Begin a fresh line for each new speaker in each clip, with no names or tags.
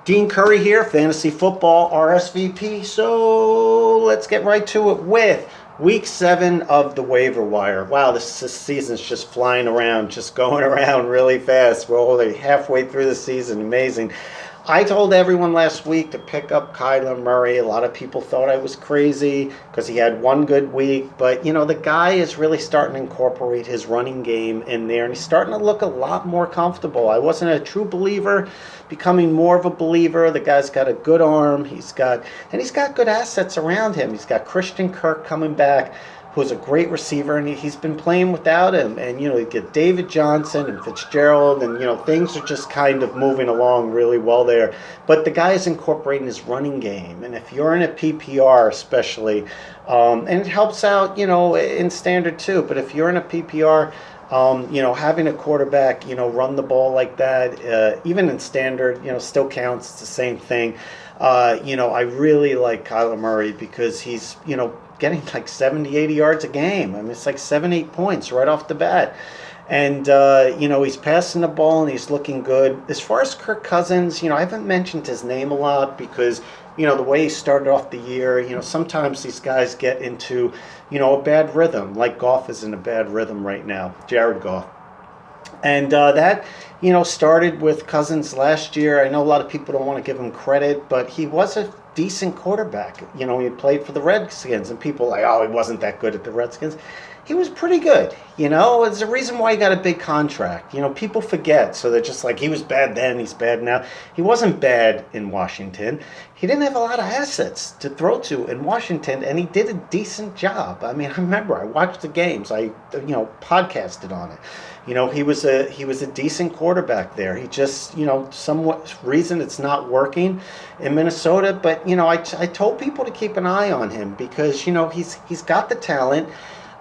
Dean Curry here, Fantasy Football RSVP. So let's get right to it with Week 7 of the Waiver Wire. Wow, this season's just flying around, just going around really fast. We're already halfway through the season. Amazing. I told everyone last week to pick up Kyler Murray. A lot of people thought I was crazy because he had one good week. But, the guy is really starting to incorporate his running game in there, and he's starting to look a lot more comfortable. I wasn't a true believer, becoming more of a believer. The guy's got a good arm. He's got good assets around him. He's got Christian Kirk coming back, who's a great receiver, and he's been playing without him. And, you get David Johnson and Fitzgerald, and, things are just kind of moving along really well there. But the guy is incorporating his running game. And if you're in a PPR especially, and it helps out, in standard too, but if you're in a PPR, having a quarterback, run the ball like that, even in standard, still counts. It's the same thing. I really like Kyler Murray because he's, getting like 70, 80 yards a game. I mean, it's like 7, 8 points right off the bat. And, he's passing the ball and he's looking good. As far as Kirk Cousins, I haven't mentioned his name a lot because, the way he started off the year, sometimes these guys get into, a bad rhythm, like Goff is in a bad rhythm right now, Jared Goff. And that, started with Cousins last year. I know a lot of people don't want to give him credit, but he was a decent quarterback. He played for the Redskins, and people were like, oh, he wasn't that good at the Redskins. He was pretty good. It's the reason why he got a big contract. People forget, so they're just like, he was bad then, he's bad now. He wasn't bad in Washington. He didn't have a lot of assets to throw to in Washington, and he did a decent job. I mean, I remember I watched the games. I, podcasted on it. He was a decent quarterback there. He just, somewhat reason it's not working in Minnesota. But I told people to keep an eye on him because he's got the talent.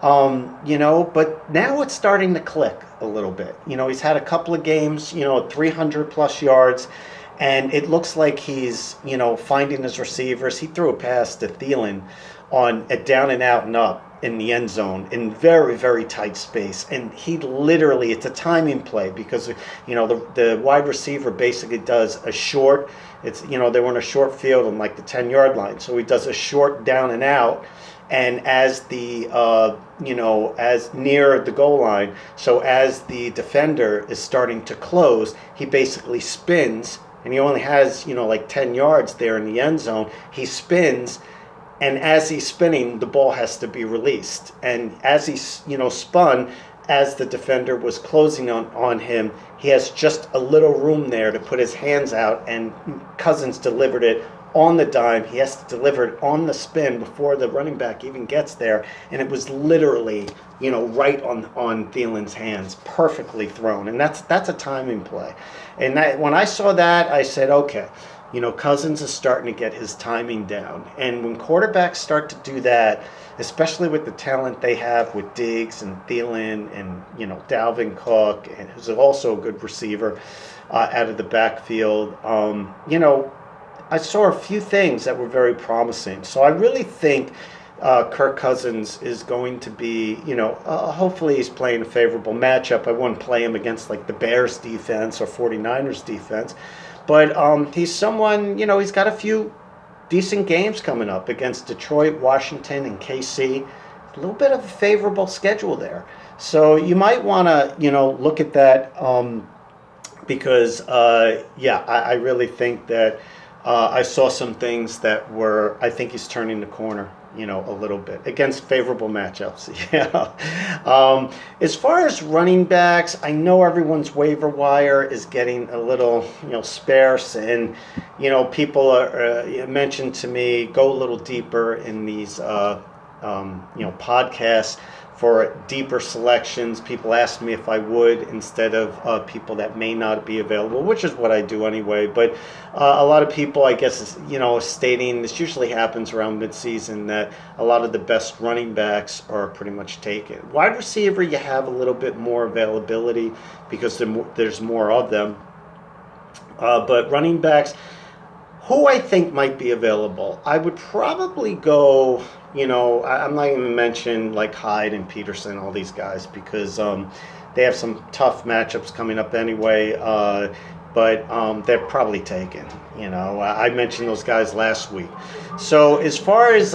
But now it's starting to click a little bit. He's had a couple of games, 300 plus yards, and it looks like he's, finding his receivers. He threw a pass to Thielen on a down and out and up in the end zone in very, very tight space. And he literally, it's a timing play because, the wide receiver basically does a short, they were in a short field on like the 10-yard line. So he does a short down and out. And as the, as near the goal line, so as the defender is starting to close, he basically spins, and he only has, like 10 yards there in the end zone. He spins, and as he's spinning, the ball has to be released. And as he, spun, as the defender was closing on him, he has just a little room there to put his hands out, and Cousins delivered it on the dime. He has to deliver it on the spin before the running back even gets there, and it was literally, right on Thielen's hands, perfectly thrown. And that's a timing play. And when I saw that, I said, okay, Cousins is starting to get his timing down. And when quarterbacks start to do that, especially with the talent they have with Diggs and Thielen and, Dalvin Cook, and who's also a good receiver out of the backfield, I saw a few things that were very promising. So I really think Kirk Cousins is going to be, hopefully he's playing a favorable matchup. I wouldn't play him against like the Bears defense or 49ers defense. But he's someone, he's got a few decent games coming up against Detroit, Washington, and KC. A little bit of a favorable schedule there. So you might want to, look at that because, I really think that I saw some things that were, I think he's turning the corner, a little bit against favorable matchups. Yeah. As far as running backs, I know everyone's waiver wire is getting a little, sparse, and, people are mentioned to me, go a little deeper in these, podcasts for deeper selections. People ask me if I would instead of people that may not be available, which is what I do anyway. But a lot of people, I guess, stating this usually happens around midseason that a lot of the best running backs are pretty much taken. Wide receiver, you have a little bit more availability because there's more of them. But running backs, who I think might be available, I would probably go, I'm not even mention like Hyde and Peterson, all these guys, because they have some tough matchups coming up anyway. but they're probably taken. I mentioned those guys last week. So as far as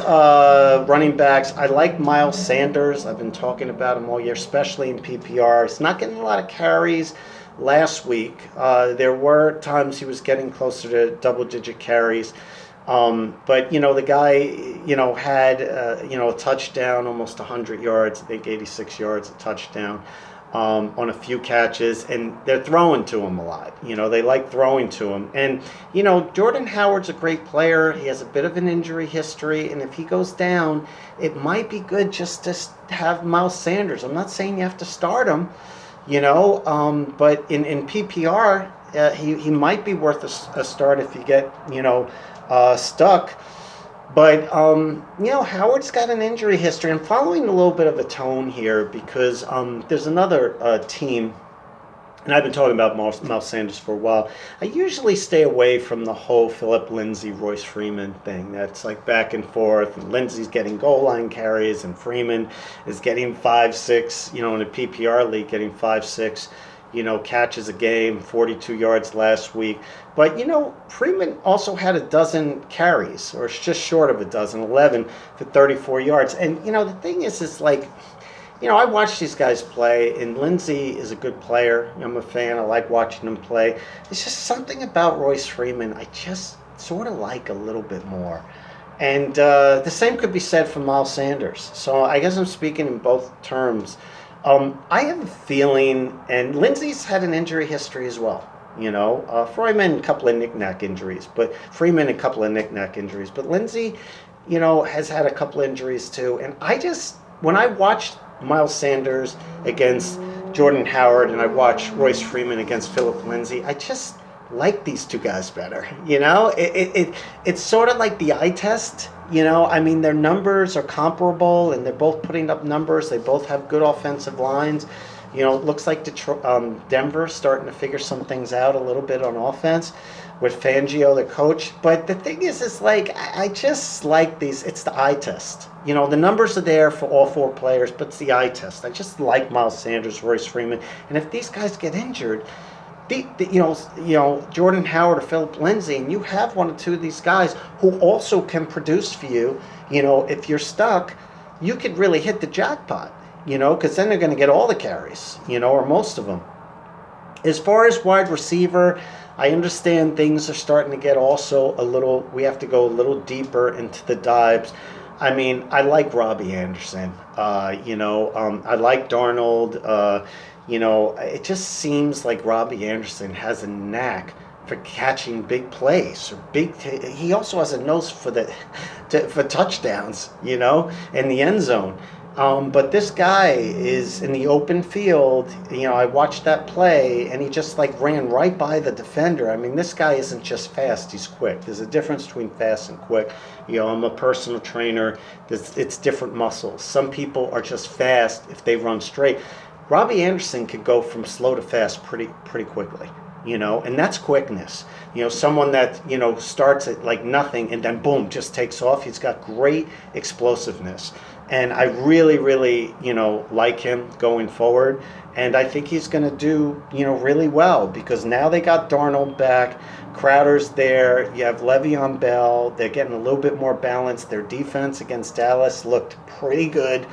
running backs, I like Miles Sanders. I've been talking about him all year, especially in PPR. He's not getting a lot of carries last week. There were times he was getting closer to double-digit carries. But the guy had a touchdown, almost 100 yards, I think 86 yards, a touchdown on a few catches, and they're throwing to him a lot. They like throwing to him. And Jordan Howard's a great player. He has a bit of an injury history, and if he goes down, it might be good just to have Miles Sanders. I'm not saying you have to start him, but in PPR, he might be worth a start if you get stuck. But Howard's got an injury history. I'm following a little bit of a tone here because there's another team, and I've been talking about Miles Sanders for a while. I usually stay away from the whole Philip Lindsay, Royce Freeman thing. That's like back and forth. And Lindsay's getting goal line carries, and Freeman is getting 5-6. In a PPR league, getting 5-6. Catches a game, 42 yards last week. But, Freeman also had a dozen carries, or just short of a dozen, 11 for 34 yards. And, the thing is like, I watch these guys play, and Lindsey is a good player. I'm a fan. I like watching him play. There's just something about Royce Freeman I just sort of like a little bit more. And the same could be said for Miles Sanders. So I guess I'm speaking in both terms. I have a feeling, and Lindsey's had an injury history as well. Freeman, a couple of knick-knack injuries, but Freeman, a couple of knick-knack injuries. But Lindsey, has had a couple of injuries too. And when I watched Miles Sanders against Jordan Howard and I watched Royce Freeman against Philip Lindsay, I just like these two guys better. It's sort of like the eye test. Their numbers are comparable, and they're both putting up numbers. They both have good offensive lines. It looks like Denver's starting to figure some things out a little bit on offense with Fangio, the coach. But the thing is like, I just like these. It's the eye test. The numbers are there for all four players, but it's the eye test. I just like Miles Sanders, Royce Freeman. And if these guys get injured, Jordan Howard or Philip Lindsay, and you have one or two of these guys who also can produce for you, if you're stuck, you could really hit the jackpot, because then they're going to get all the carries, or most of them. As far as wide receiver, I understand things are starting to get also we have to go a little deeper into the dives. I like Robbie Anderson. I like Darnold. It just seems like Robbie Anderson has a knack for catching big plays. He also has a nose for touchdowns, in the end zone. But this guy is in the open field. I watched that play, and he just ran right by the defender. This guy isn't just fast; he's quick. There's a difference between fast and quick. I'm a personal trainer. It's different muscles. Some people are just fast if they run straight. Robbie Anderson could go from slow to fast pretty quickly, and that's quickness. Someone that, starts at nothing and then boom, just takes off. He's got great explosiveness. And I really, really, like him going forward. And I think he's going to do, really well because now they got Darnold back. Crowder's there. You have Le'Veon Bell. They're getting a little bit more balance. Their defense against Dallas looked pretty good.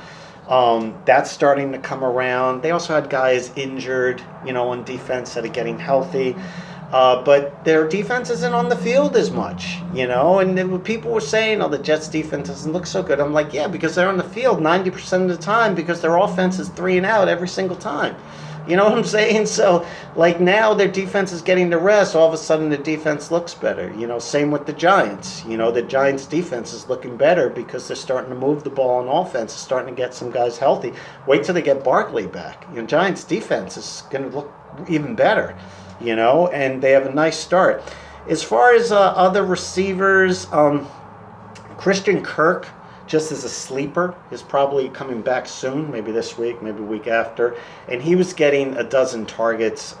That's starting to come around. They also had guys injured, on defense that are getting healthy. But their defense isn't on the field as much, and then people were saying, the Jets defense doesn't look so good. I'm like, yeah, because they're on the field 90% of the time because their offense is 3 and out every single time. You know what I'm saying? So, now their defense is getting the rest. All of a sudden, the defense looks better. Same with the Giants. The Giants' defense is looking better because they're starting to move the ball on offense. They're starting to get some guys healthy. Wait till they get Barkley back. Giants' defense is going to look even better, and they have a nice start. As far as other receivers, Christian Kirk, just as a sleeper, is probably coming back soon, maybe this week, maybe week after. And he was getting a dozen targets,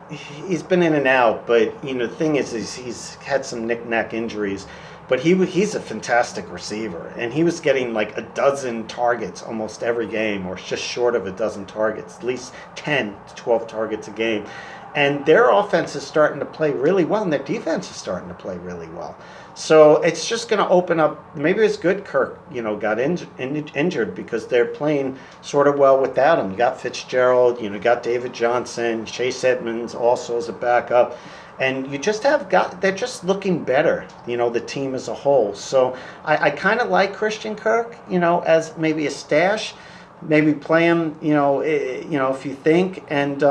he's been in and out, but, the thing is he's had some knick-knack injuries. But he's a fantastic receiver, and he was getting a dozen targets almost every game, or just short of a dozen targets, at least 10 to 12 targets a game. And their offense is starting to play really well, and their defense is starting to play really well. So it's just going to open up. Maybe it's good Kirk, got injured because they're playing sort of well without him. You got Fitzgerald, you got David Johnson, Chase Edmonds also as a backup. And you just they're just looking better, the team as a whole. So I kind of like Christian Kirk, as maybe a stash, maybe play him, if you think. And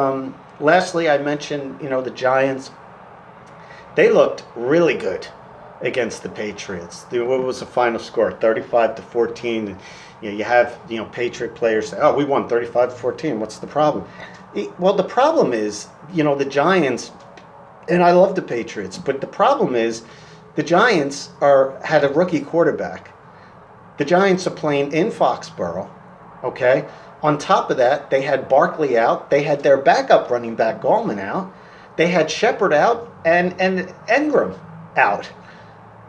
lastly, I mentioned, the Giants. They looked really good against the Patriots. What was the final score? 35-14. And, you have, Patriot players say, "Oh, we won 35-14. What's the problem?" Well, the problem is, the Giants. And I love the Patriots, but the problem is the Giants had a rookie quarterback. The Giants are playing in Foxborough, okay? On top of that, they had Barkley out. They had their backup running back, Gallman, out. They had Shepard out and Engram out.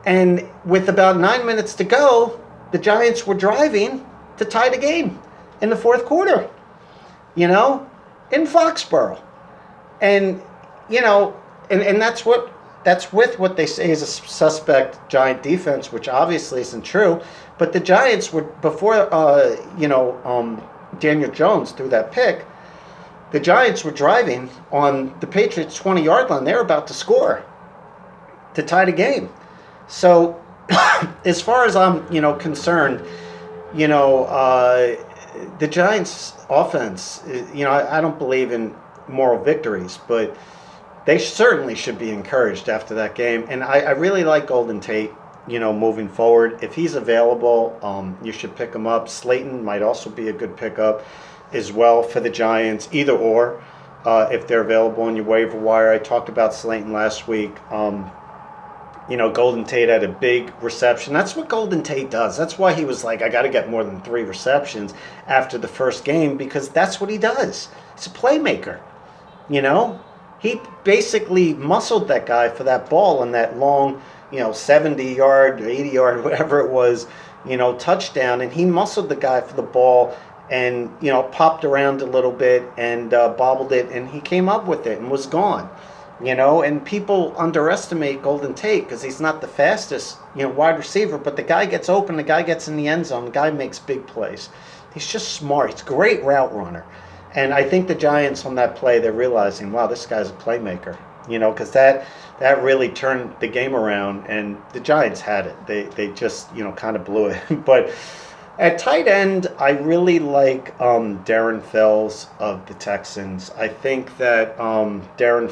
And with about 9 minutes to go, the Giants were driving to tie the game in the fourth quarter, in Foxborough. And, And that's with what they say is a suspect Giant defense, which obviously isn't true. But the Giants were before Daniel Jones threw that pick. The Giants were driving on the Patriots' 20-yard line. They were about to score to tie the game. So, as far as I'm concerned, the Giants' offense. I don't believe in moral victories, but they certainly should be encouraged after that game. And I really like Golden Tate, moving forward. If he's available, you should pick him up. Slayton might also be a good pickup as well for the Giants, either or, if they're available on your waiver wire. I talked about Slayton last week. Golden Tate had a big reception. That's what Golden Tate does. That's why he was like, I got to get more than 3 receptions after the first game, because that's what he does. He's a playmaker, He basically muscled that guy for that ball on that long, 70-yard, 80-yard, whatever it was, touchdown. And he muscled the guy for the ball and, popped around a little bit and bobbled it. And he came up with it and was gone, And people underestimate Golden Tate because he's not the fastest, wide receiver. But the guy gets open. The guy gets in the end zone. The guy makes big plays. He's just smart. He's a great route runner. And I think the Giants on that play, they're realizing, wow, this guy's a playmaker, because that really turned the game around, and the Giants had it. They just, kind of blew it. But at tight end, I really like Darren Fells of the Texans. I think that Darren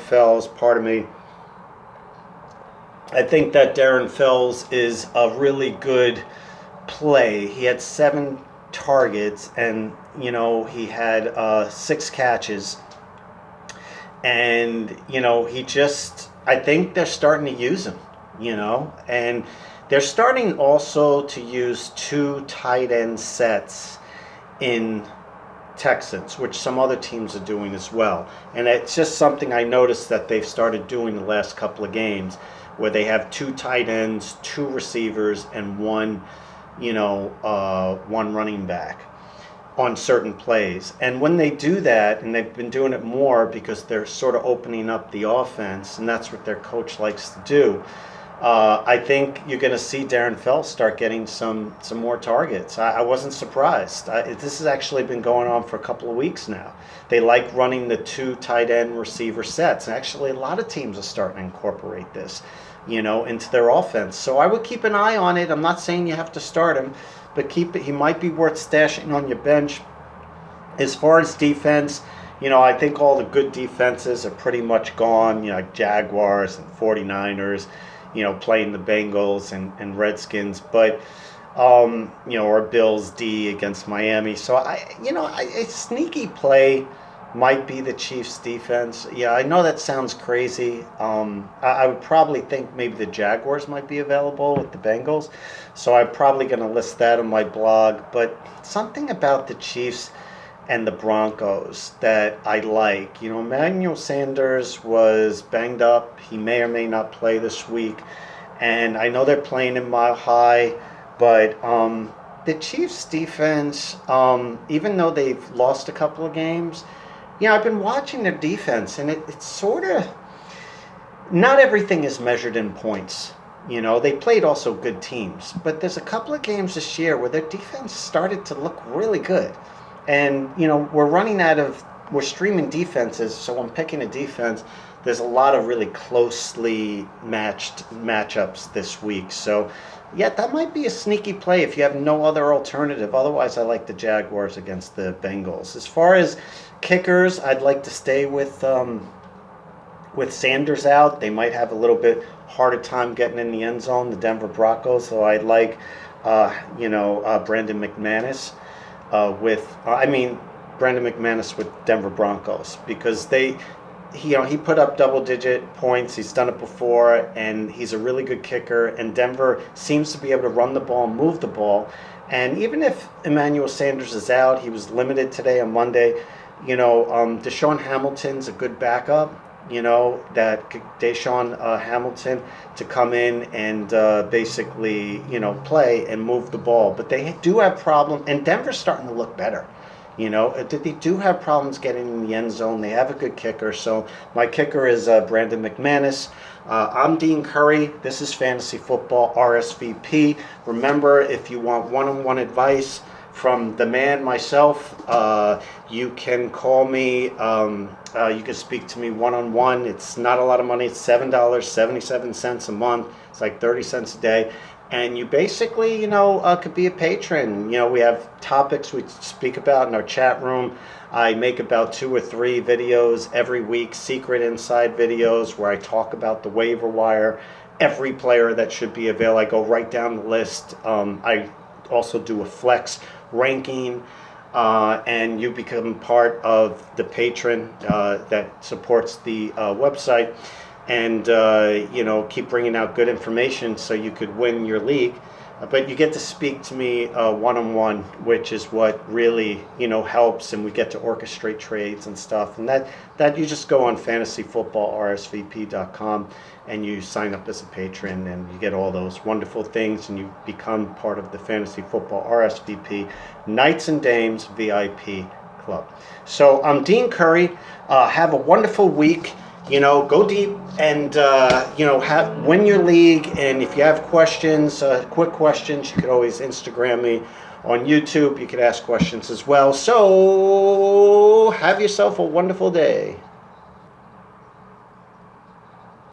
Fells is a really good play. He had 7 targets, and he had 6 catches, and I think they're starting to use him, and they're starting also to use 2 tight end sets in Texans, which some other teams are doing as well. And it's just something I noticed that they've started doing the last couple of games, where they have 2 tight ends, 2 receivers, and one running back on certain plays. And when they do that, and they've been doing it more because they're sort of opening up the offense, and that's what their coach likes to do, I think you're going to see Darren Fells start getting some more targets. I wasn't surprised. This has actually been going on for a couple of weeks now. They like running the 2 tight end receiver sets. Actually, a lot of teams are starting to incorporate this, into their offense. So I would keep an eye on it. I'm not saying you have to start him, but keep it. He might be worth stashing on your bench. As far as defense, I think all the good defenses are pretty much gone. Like Jaguars and 49ers, playing the Bengals and Redskins, but or Bills D against Miami. So a sneaky play might be the Chiefs defense. Yeah, I know that sounds crazy. I would probably think maybe the Jaguars might be available with the Bengals. So I'm probably going to list that on my blog. But something about the Chiefs and the Broncos that I like. Emmanuel Sanders was banged up. He may or may not play this week. And I know they're playing in Mile High, but the Chiefs defense, even though they've lost a couple of games, I've been watching their defense, and it's sort of not everything is measured in points. They played also good teams, but there's a couple of games this year where their defense started to look really good. And, we're streaming defenses, so I'm picking a defense. There's a lot of really closely matched matchups this week. So, yeah, that might be a sneaky play if you have no other alternative. Otherwise, I like the Jaguars against the Bengals. As far as kickers, I'd like to stay with Sanders out. They might have a little bit harder time getting in the end zone, the Denver Broncos. So I'd like, Brandon McManus Brandon McManus with Denver Broncos, because he put up double-digit points. He's done it before, and he's a really good kicker. And Denver seems to be able to run the ball and move the ball. And even if Emmanuel Sanders is out, he was limited today on Monday. Deshaun Hamilton's a good backup. That Deshaun Hamilton to come in and basically, play and move the ball. But they do have problems, and Denver's starting to look better. They do have problems getting in the end zone. They have a good kicker. So my kicker is Brandon McManus. I'm Dean Curry. This is Fantasy Football RSVP. Remember, if you want one-on-one advice from the man, myself, you can call me. You can speak to me one-on-one. It's not a lot of money. It's $7.77 a month. It's like 30 cents a day. And you basically, could be a patron. We have topics we speak about in our chat room. I make about 2 or 3 videos every week, secret inside videos where I talk about the waiver wire, every player that should be available. I go right down the list. I also do a flex ranking, and you become part of the patron that supports the website. And, keep bringing out good information so you could win your league. But you get to speak to me one-on-one, which is what really, helps. And we get to orchestrate trades and stuff. And that you just go on fantasyfootballrsvp.com and you sign up as a patron, and you get all those wonderful things, and you become part of the Fantasy Football RSVP Knights and Dames VIP Club. So I'm Dean Curry. Have a wonderful week. Go deep and, win your league. And if you have questions, quick questions, you could always Instagram me. On YouTube, you could ask questions as well. So have yourself a wonderful day.